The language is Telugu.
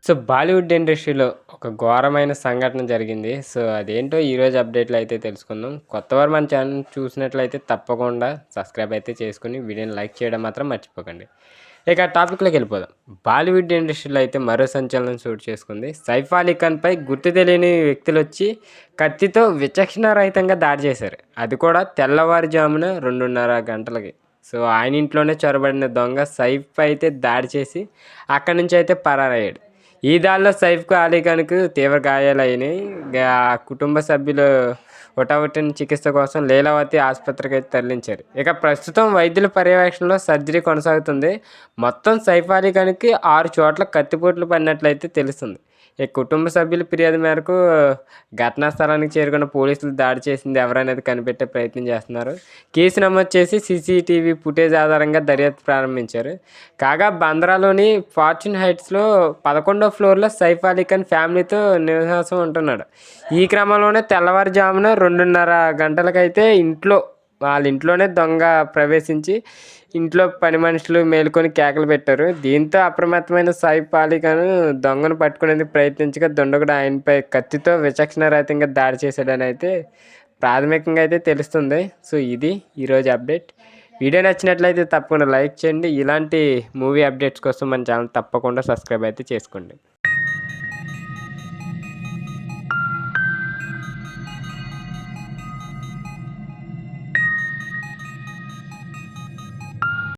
సో, బాలీవుడ్ ఇండస్ట్రీలో ఒక ఘోరమైన సంఘటన జరిగింది. సో, అదేంటో ఈరోజు అప్డేట్‌లో అయితే తెలుసుకుందాం. కొత్తవారు మన ఛానల్ చూసినట్లయితే తప్పకుండా సబ్స్క్రైబ్ అయితే చేసుకొని వీడియోని లైక్ చేయడం మాత్రం మర్చిపోకండి. ఇక టాపిక్‌లోకి వెళ్ళిపోదాం. బాలీవుడ్ ఇండస్ట్రీలో అయితే మరో సంచలనం చోటు చేసుకుంది. సైఫ్ అలీ ఖాన్‌పై గుర్తు తెలియని వ్యక్తులొచ్చి కత్తితో విచక్షణారహితంగా దాడి చేశారు. అది కూడా తెల్లవారుజామున 2:30 గంటలకి. సో, ఆయన ఇంట్లోనే చొరబడిన దొంగ సైఫ్ అయితే దాడి చేసి అక్కడి నుంచి అయితే పరారయ్యాడు. ఈ దాడిలో సైఫ్‌కు, అలీ ఖాన్‌కు తీవ్ర గాయాలయినాయి. కుటుంబ సభ్యులు హుటాహుటిన చికిత్స కోసం లీలావతి ఆసుపత్రికి అయితే తరలించారు. ఇక ప్రస్తుతం వైద్యుల పర్యవేక్షణలో సర్జరీ కొనసాగుతుంది. మొత్తం సైఫ్ అలీ ఖాన్‌కి 6 చోట్ల కత్తిపోట్లు పడినట్లయితే తెలుస్తుంది. ఈ కుటుంబ సభ్యుల ఫిర్యాదు మేరకు ఘటనా స్థలానికి చేరుకున్న పోలీసులు దాడి చేసింది ఎవరనేది కనిపెట్టే ప్రయత్నం చేస్తున్నారు. కేసు నమోదు చేసి సీసీటీవీ ఫుటేజ్ ఆధారంగా దర్యాప్తు ప్రారంభించారు. కాగా బంద్రాలోని ఫార్చ్యూన్ హైట్స్లో 11వ ఫ్లోర్లో సైఫ్ అలీ ఖాన్ ఫ్యామిలీతో నివాసం ఉంటున్నాడు. ఈ క్రమంలోనే తెల్లవారుజామున 2:30 గంటలకైతే వాళ్ళ ఇంట్లోనే దొంగ ప్రవేశించి ఇంట్లో పని మనుషులు మేలుకొని కేకలు పెట్టారు. దీంతో అప్రమత్తమైన సైఫ్ అలీ ఖాన్ దొంగను పట్టుకునేందుకు ప్రయత్నించగా దుండగుడు ఆయనపై కత్తితో విచక్షణారహితంగా దాడి చేశాడని అయితే ప్రాథమికంగా అయితే తెలుస్తుంది. సో, ఇది ఈరోజు అప్డేట్. వీడియో నచ్చినట్లయితే తప్పకుండా లైక్ చేయండి. ఇలాంటి మూవీ అప్డేట్స్ కోసం మన ఛానల్ తప్పకుండా సబ్స్క్రైబ్ అయితే చేసుకోండి.